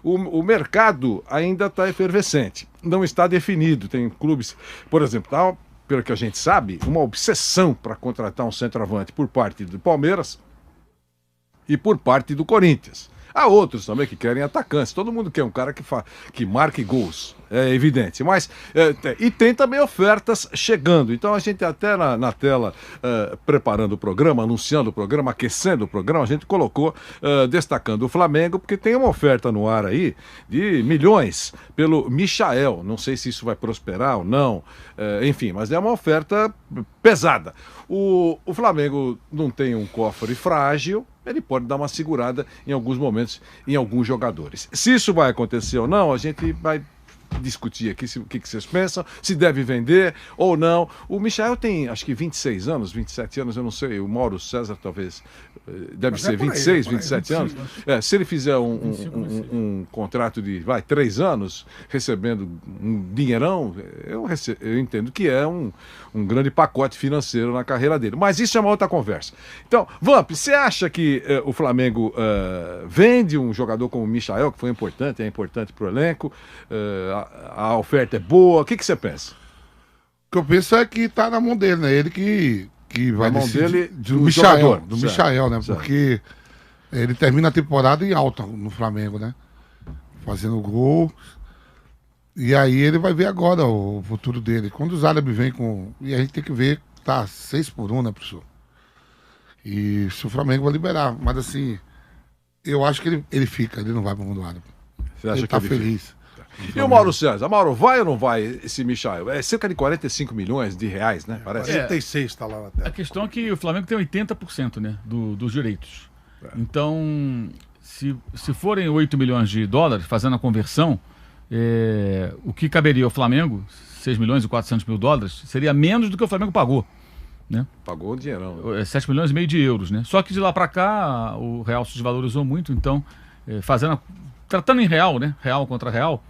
o mercado ainda está efervescente, não está definido. Tem clubes, por exemplo, pelo que a gente sabe, uma obsessão para contratar um centroavante por parte do Palmeiras e por parte do Corinthians. Há outros também que querem atacantes. Todo mundo quer um cara que marque gols, é evidente. Mas e tem também ofertas chegando. Então a gente até na tela, preparando o programa, anunciando o programa, aquecendo o programa, a gente colocou destacando o Flamengo, porque tem uma oferta no ar aí de milhões pelo Michael. Não sei se isso vai prosperar ou não. Enfim, mas é uma oferta pesada. O Flamengo não tem um cofre frágil, ele pode dar uma segurada em alguns momentos em alguns jogadores. Se isso vai acontecer ou não, a gente vai discutir aqui o que vocês pensam, se deve vender ou não. O Michael tem, acho que 26 anos, 27 anos, eu não sei, o Mauro César talvez deve ser 26, 27 anos. Se ele fizer um contrato de 3 anos, recebendo um dinheirão, eu entendo que é um grande pacote financeiro na carreira dele. Mas isso é uma outra conversa. Então, Vamp, você acha que o Flamengo vende um jogador como o Michael, que foi importante, é importante para o elenco, a oferta é boa, o que você pensa? O que eu penso é que tá na mão dele, né? Ele que vai na mão dele do Michael, do Michael, né? Certo. Porque ele termina a temporada em alta no Flamengo, né? Fazendo gol. E aí ele vai ver agora o futuro dele. Quando os árabes vêm com... E a gente tem que ver, tá 6-1, né, professor? E se o Flamengo vai liberar. Mas assim, eu acho que ele fica, ele não vai pro mundo árabe. Você acha ele que tá ele feliz. E o Mauro César? Mauro, vai ou não vai esse Michael? É cerca de 45 milhões de reais, né? Parece. 46 está lá na tela. A questão é que o Flamengo tem 80%, né, dos direitos. Então, se forem 8 milhões de dólares, fazendo a conversão, o que caberia ao Flamengo, 6 milhões e 400 mil dólares, seria menos do que o Flamengo pagou. Né? Pagou o dinheirão. 7 milhões e meio de euros. Né? Só que de lá para cá, o real se desvalorizou muito, então, tratando em real, né? Real contra real,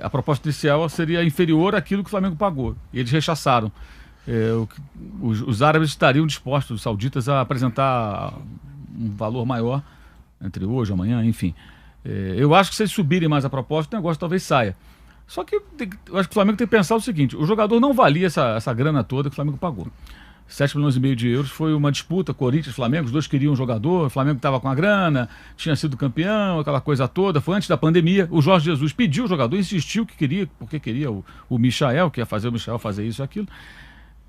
a proposta inicial seria inferior àquilo que o Flamengo pagou. E eles rechaçaram. Os árabes estariam dispostos, os sauditas, a apresentar um valor maior entre hoje e amanhã, enfim. Eu acho que se eles subirem mais a proposta, o negócio talvez saia. Só que eu acho que o Flamengo tem que pensar o seguinte: o jogador não valia essa grana toda que o Flamengo pagou. 7 milhões e meio de euros foi uma disputa, Corinthians e Flamengo, os dois queriam um jogador, o Flamengo estava com a grana, tinha sido campeão, aquela coisa toda, foi antes da pandemia, o Jorge Jesus pediu o jogador, insistiu que queria, porque queria o Michael, que ia fazer o Michael fazer isso e aquilo,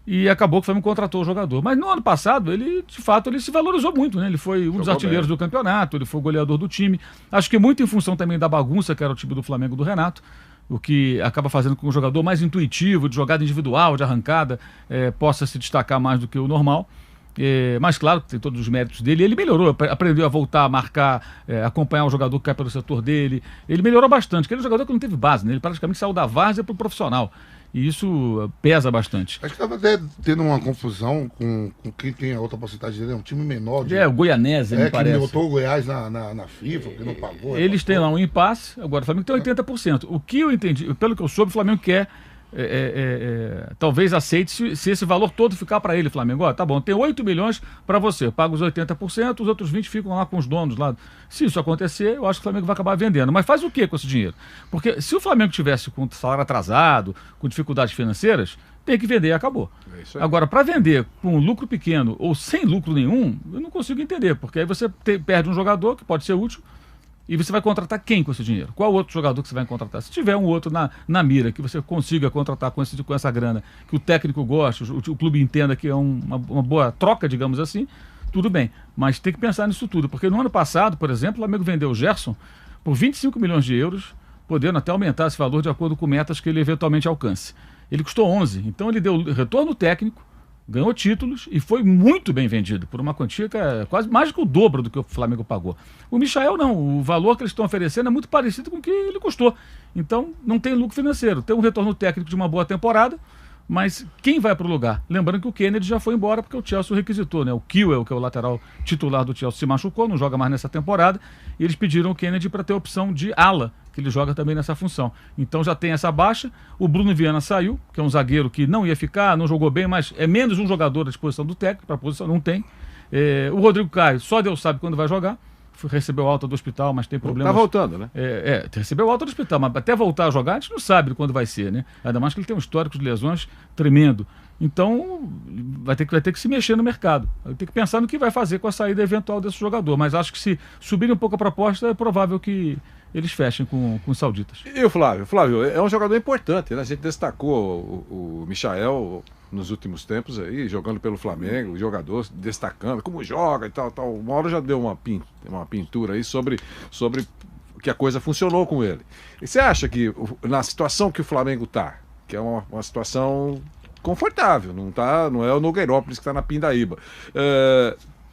e acabou que o Flamengo contratou o jogador. Mas no ano passado, ele, de fato, ele se valorizou muito, né? Ele foi um dos artilheiros do campeonato, ele foi o goleador do time, acho que muito em função também da bagunça que era o time do Flamengo do Renato, o que acaba fazendo com que o jogador mais intuitivo, de jogada individual, de arrancada, possa se destacar mais do que o normal. Mas claro, tem todos os méritos dele. Ele melhorou, aprendeu a voltar a marcar, acompanhar o jogador que cai pelo setor dele. Ele melhorou bastante, porque ele é um jogador que não teve base, né? Ele praticamente saiu da várzea para o profissional. E isso pesa bastante. Acho que estava até tendo uma confusão com quem tem a outra porcentagem dele. É um time menor. O Goianese, me parece. Que botou o Goiás na FIFA, que não pagou. Eles têm lá um impasse, agora o Flamengo tem 80%. O que eu entendi, pelo que eu soube, o Flamengo quer, talvez aceite se esse valor todo ficar para ele, Flamengo. Tá bom, tem 8 milhões para você, paga os 80%, os outros 20 ficam lá com os donos lá. Se isso acontecer, eu acho que o Flamengo vai acabar vendendo. Mas faz o que com esse dinheiro? Porque se o Flamengo tivesse com salário atrasado, com dificuldades financeiras, tem que vender e acabou. Agora, para vender com lucro pequeno ou sem lucro nenhum, eu não consigo entender, porque aí você perde um jogador que pode ser útil. E você vai contratar quem com esse dinheiro? Qual outro jogador que você vai contratar? Se tiver um outro na mira, que você consiga contratar com essa grana, que o técnico goste, o clube entenda que é uma boa troca, digamos assim, tudo bem. Mas tem que pensar nisso tudo, porque no ano passado, por exemplo, o Flamengo vendeu o Gerson por 25 milhões de euros, podendo até aumentar esse valor de acordo com metas que ele eventualmente alcance. Ele custou 11, então ele deu retorno técnico, ganhou títulos e foi muito bem vendido, por uma quantia que é quase mais que o dobro do que o Flamengo pagou. O Michael não, o valor que eles estão oferecendo é muito parecido com o que ele custou. Então não tem lucro financeiro, tem um retorno técnico de uma boa temporada, mas quem vai para o lugar? Lembrando que o Kennedy já foi embora porque o Chelsea o requisitou, né? O Kiel, que é o lateral titular do Chelsea, se machucou, não joga mais nessa temporada, e eles pediram o Kennedy para ter a opção de ala, que ele joga também nessa função. Então já tem essa baixa, o Bruno Viana saiu, que é um zagueiro que não ia ficar, não jogou bem, mas é menos um jogador à disposição do técnico, para a posição não tem. O Rodrigo Caio, só Deus sabe quando vai jogar. recebeu alta do hospital, mas tem problemas. Tá voltando, né? Recebeu alta do hospital, mas até voltar a jogar, a gente não sabe quando vai ser, né? Ainda mais que ele tem um histórico de lesões tremendo. Então, vai ter que se mexer no mercado. Vai ter que pensar no que vai fazer com a saída eventual desse jogador. Mas acho que se subir um pouco a proposta, é provável que eles fechem com os sauditas. E o Flávio? Flávio, é um jogador importante, né? A gente destacou o Michael nos últimos tempos aí, jogando pelo Flamengo, jogador destacando como joga e tal. Uma hora já deu uma pintura aí sobre que a coisa funcionou com ele. E você acha que na situação que o Flamengo tá, que é uma situação confortável, não é o Nogueirópolis que está na Pindaíba,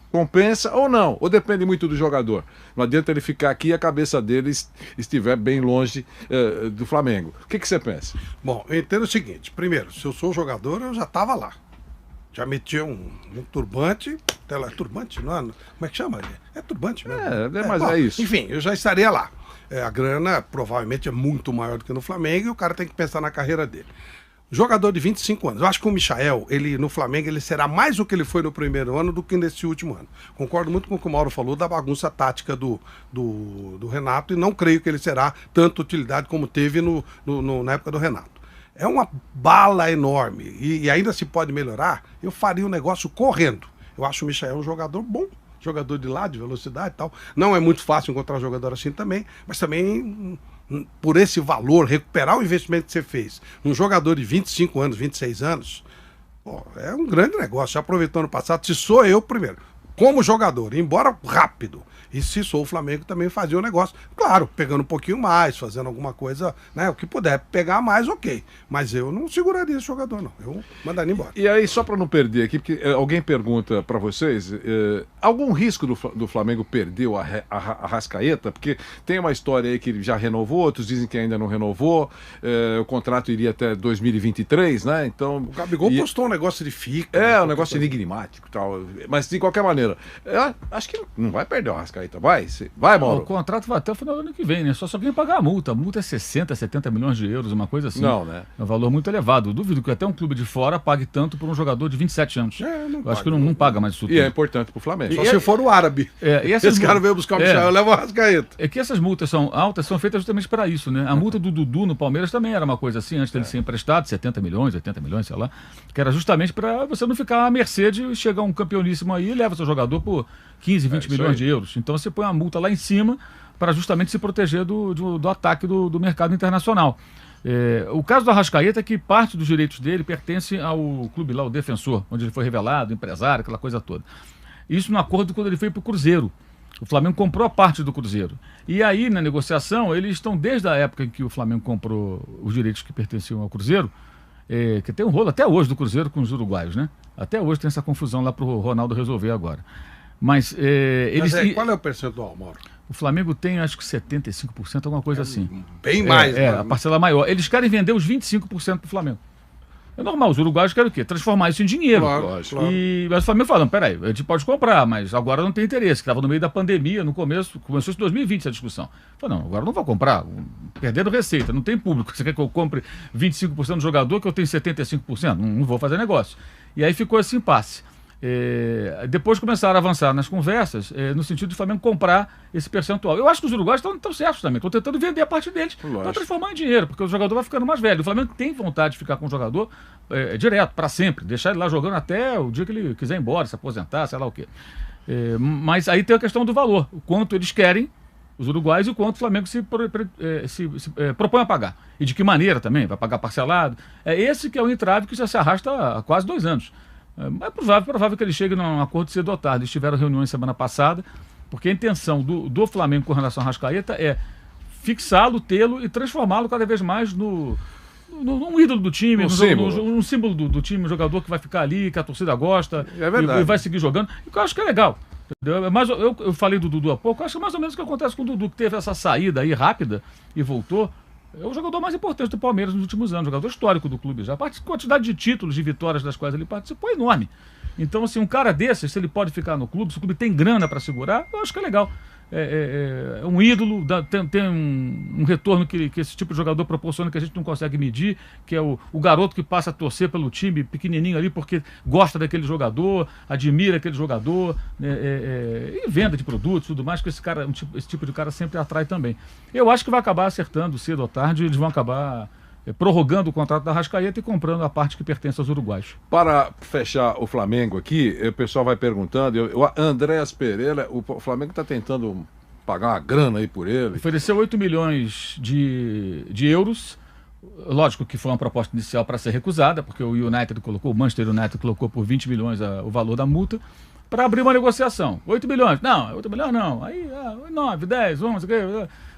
compensa ou não? Ou depende muito do jogador? Não adianta ele ficar aqui e a cabeça dele estiver bem longe do Flamengo. O que você pensa? Bom, eu entendo o seguinte. Primeiro, se eu sou jogador, eu já estava lá. Já metia um turbante. Turbante, não é? Como é que chama? É turbante mesmo. Mas é isso. Enfim, eu já estaria lá. A grana provavelmente é muito maior do que no Flamengo e o cara tem que pensar na carreira dele. Jogador de 25 anos. Eu acho que o Michael, no Flamengo, ele será mais o que ele foi no primeiro ano do que nesse último ano. Concordo muito com o que o Mauro falou da bagunça tática do Renato e não creio que ele será tanta utilidade como teve na época do Renato. É uma bala enorme e ainda se pode melhorar. Eu faria o negócio correndo. Eu acho o Michael um jogador bom, jogador de lado, de velocidade e tal. Não é muito fácil encontrar um jogador assim também, mas também por esse valor, recuperar o investimento que você fez num jogador de 25 anos, 26 anos, é um grande negócio. Já aproveitou ano passado, se sou eu primeiro, como jogador, embora rápido, e se sou o Flamengo também fazia o negócio, claro, pegando um pouquinho mais, fazendo alguma coisa, né, o que puder pegar mais, ok, mas eu não seguraria esse jogador não, eu mandaria embora. E aí, só para não perder aqui, porque alguém pergunta para vocês, algum risco do Flamengo perder a Arrascaeta? Porque tem uma história aí que ele já renovou, outros dizem que ainda não renovou, o contrato iria até 2023, né, então... O Gabigol postou um negócio de fica. Um negócio enigmático e tal, mas de qualquer maneira, acho que não vai perder o Arrascaeta. Vai, Mauro. O contrato vai até o final do ano que vem, né? Só alguém pagar a multa. A multa é 60, 70 milhões de euros, uma coisa assim. Não, né? É um valor muito elevado. Eu duvido que até um clube de fora pague tanto por um jogador de 27 anos. Eu acho que não paga mais isso tudo. E é importante pro Flamengo. Só se for o árabe. Esse cara veio buscar o Michel, eu levo o Arrascaeta. É que essas multas são altas, são feitas justamente para isso, né? A multa do Dudu no Palmeiras também era uma coisa assim, antes dele ser emprestado, 70 milhões, 80 milhões, sei lá. Que era justamente para você não ficar à mercê de chegar um campeoníssimo aí e leva seu jogador por 15, 20 milhões de euros. Então você põe uma multa lá em cima para justamente se proteger do ataque do mercado internacional. O caso do Arrascaeta é que parte dos direitos dele pertence ao clube lá, o Defensor, onde ele foi revelado, empresário, aquela coisa toda. Isso no acordo quando ele foi para o Cruzeiro. O Flamengo comprou a parte do Cruzeiro. E aí, na negociação, eles estão desde a época em que o Flamengo comprou os direitos que pertenciam ao Cruzeiro, que tem um rolo até hoje do Cruzeiro com os uruguaios, né? Até hoje tem essa confusão lá para o Ronaldo resolver agora. Mas qual é o percentual, Mauro? O Flamengo tem, acho que 75%, alguma coisa assim. Bem mais. A parcela maior. Eles querem vender os 25% para o Flamengo. É normal, os uruguaios querem o quê? Transformar isso em dinheiro. Claro. Mas o Flamengo fala, peraí, a gente pode comprar, mas agora não tem interesse. Estava no meio da pandemia, no começo, começou em 2020 essa discussão. Falei, não, agora não vou comprar, perdendo receita, não tem público. Você quer que eu compre 25% do jogador que eu tenho 75%? Não vou fazer negócio. E aí ficou esse impasse. Depois começaram a avançar nas conversas no sentido de o Flamengo comprar esse percentual. Eu acho que os uruguaios estão certos também, estão tentando vender a parte deles para transformar em dinheiro, porque o jogador vai ficando mais velho. O Flamengo tem vontade de ficar com o jogador direto, para sempre, deixar ele lá jogando até o dia que ele quiser ir embora, se aposentar, sei lá o quê. Mas aí tem a questão do valor, o quanto eles querem, os uruguaios, e o quanto o Flamengo se propõe a pagar. E de que maneira também, vai pagar parcelado. É esse que é o entrave que já se arrasta há quase 2 anos. É provável que ele chegue num acordo cedo ou tarde. Eles tiveram reuniões semana passada, porque a intenção do Flamengo com relação ao Arrascaeta é fixá-lo, tê-lo e transformá-lo cada vez mais num ídolo do time, um símbolo do time, um jogador que vai ficar ali, que a torcida gosta e vai seguir jogando. E que eu acho que é legal. Mas eu falei do Dudu há pouco, eu acho que é mais ou menos o que acontece com o Dudu, que teve essa saída aí rápida e voltou. É o jogador mais importante do Palmeiras nos últimos anos, jogador histórico do clube já. A quantidade de títulos, de vitórias das quais ele participou é enorme. Então, assim, um cara desses, se ele pode ficar no clube, se o clube tem grana para segurar, eu acho que é legal. é um ídolo, tem um retorno que esse tipo de jogador proporciona que a gente não consegue medir, que é o garoto que passa a torcer pelo time pequenininho ali porque gosta daquele jogador, admira aquele jogador, e venda de produtos, tudo mais, que esse tipo de cara sempre atrai também. Eu acho que vai acabar acertando cedo ou tarde, eles vão acabar prorrogando o contrato da Arrascaeta e comprando a parte que pertence aos uruguaios. Para fechar o Flamengo aqui, o pessoal vai perguntando, Andréas Pereira, o Flamengo está tentando pagar uma grana aí por ele. Ofereceu 8 milhões de euros, lógico que foi uma proposta inicial para ser recusada, porque o Manchester United colocou por 20 milhões o valor da multa, para abrir uma negociação. 8 milhões, não, 8 milhões não, aí 9, 10, 11,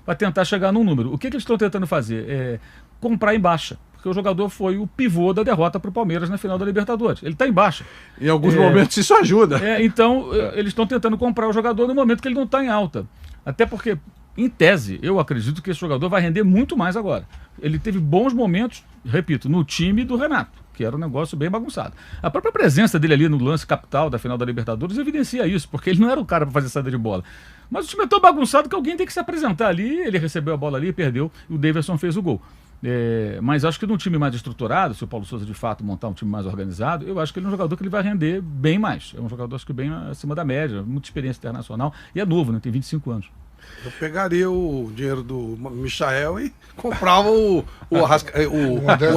para tentar chegar num número. O que eles estão tentando fazer? Comprar em baixa, porque o jogador foi o pivô da derrota para o Palmeiras na final da Libertadores. Ele está em baixa. Em alguns momentos isso ajuda. Então, eles estão tentando comprar o jogador no momento que ele não está em alta. Até porque, em tese, eu acredito que esse jogador vai render muito mais agora. Ele teve bons momentos, repito, no time do Renato, que era um negócio bem bagunçado. A própria presença dele ali no lance capital da final da Libertadores evidencia isso, porque ele não era o cara para fazer saída de bola. Mas o time é tão bagunçado que alguém tem que se apresentar ali, ele recebeu a bola ali, perdeu, e o Daverson fez o gol. Mas acho que num time mais estruturado, se o Paulo Sousa de fato montar um time mais organizado, eu acho que ele é um jogador que ele vai render bem mais. É um jogador, acho que bem acima da média, muita experiência internacional, e é novo, né? Tem 25 anos. Eu pegaria o dinheiro do Michael e comprava o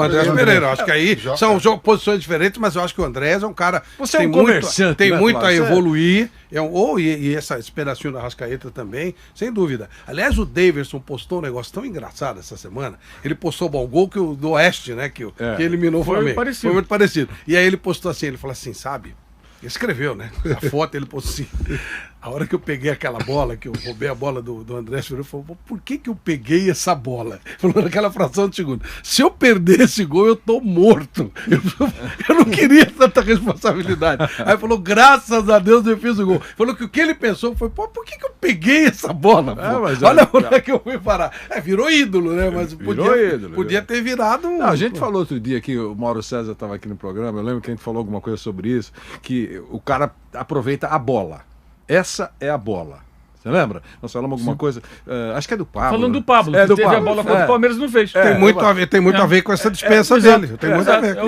Andrés Pereira. Acho que aí são posições diferentes, mas eu acho que o Andrés é um cara que tem comerciante, tem muito a evoluir. E essa esperação da Arrascaeta também, sem dúvida. Aliás, o Daverson postou um negócio tão engraçado essa semana. Ele postou o gol do Oeste, né? Que eliminou o Flamengo. Foi muito parecido. E aí ele postou assim, ele falou assim, sabe? Ele escreveu, né? A foto ele postou assim. A hora que eu peguei aquela bola, que eu roubei a bola do Andrés Pereira, falou, por que eu peguei essa bola? Falou naquela fração de segundo. Se eu perder esse gol, eu tô morto. Eu não queria tanta responsabilidade. Aí falou, graças a Deus eu fiz o gol. Falou que o que ele pensou foi, por que eu peguei essa bola? Olha onde é que eu fui parar. Virou ídolo, né? Mas podia ter virado... Não, a gente falou outro dia que o Mauro César estava aqui no programa, eu lembro que a gente falou alguma coisa sobre isso, que o cara aproveita a bola. Essa é a bola. Você lembra? Nós falamos alguma coisa. Acho que é do Pablo. Falando do Pablo, que teve a bola contra o Palmeiras e não fez. Tem muito a ver com essa dispensa dele. Tem muito a ver.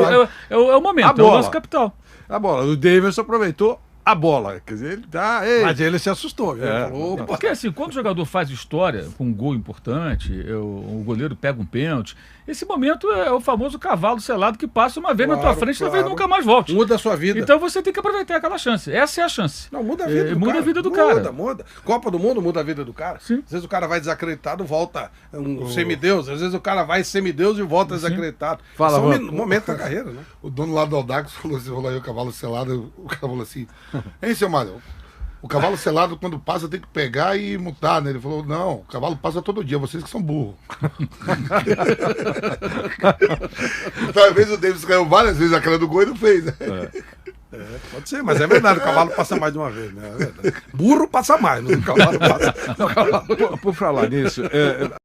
É o momento, é o nosso capital. A bola. O Daverson aproveitou a bola. Quer dizer, ele tá. Mas ele se assustou. Falou, porque assim, quando o jogador faz história com um gol importante, o goleiro pega um pênalti, esse momento é o famoso cavalo selado que passa uma vez na tua frente e talvez nunca mais volte. Muda a sua vida. Então você tem que aproveitar aquela chance. Essa é a chance. Não, muda a vida do cara. Muda a vida do cara. Muda. Copa do Mundo muda a vida do cara. Sim. Às vezes o cara vai desacreditado, volta um semideus. Às vezes o cara vai semideus e volta desacreditado. Fala, é um momento da carreira, né? O dono lá do Audax falou assim, rolou aí o cavalo selado, o cara falou assim, hein, seu Mário? O cavalo selado, quando passa, tem que pegar e mutar, né? Ele falou, não, o cavalo passa todo dia, vocês que são burros. Então, às vezes o Davis caiu várias vezes a cara do gol e não fez, né? Pode ser, mas é verdade, o cavalo passa mais de uma vez, né? É verdade. Burro passa mais, não o cavalo passa. Por falar nisso,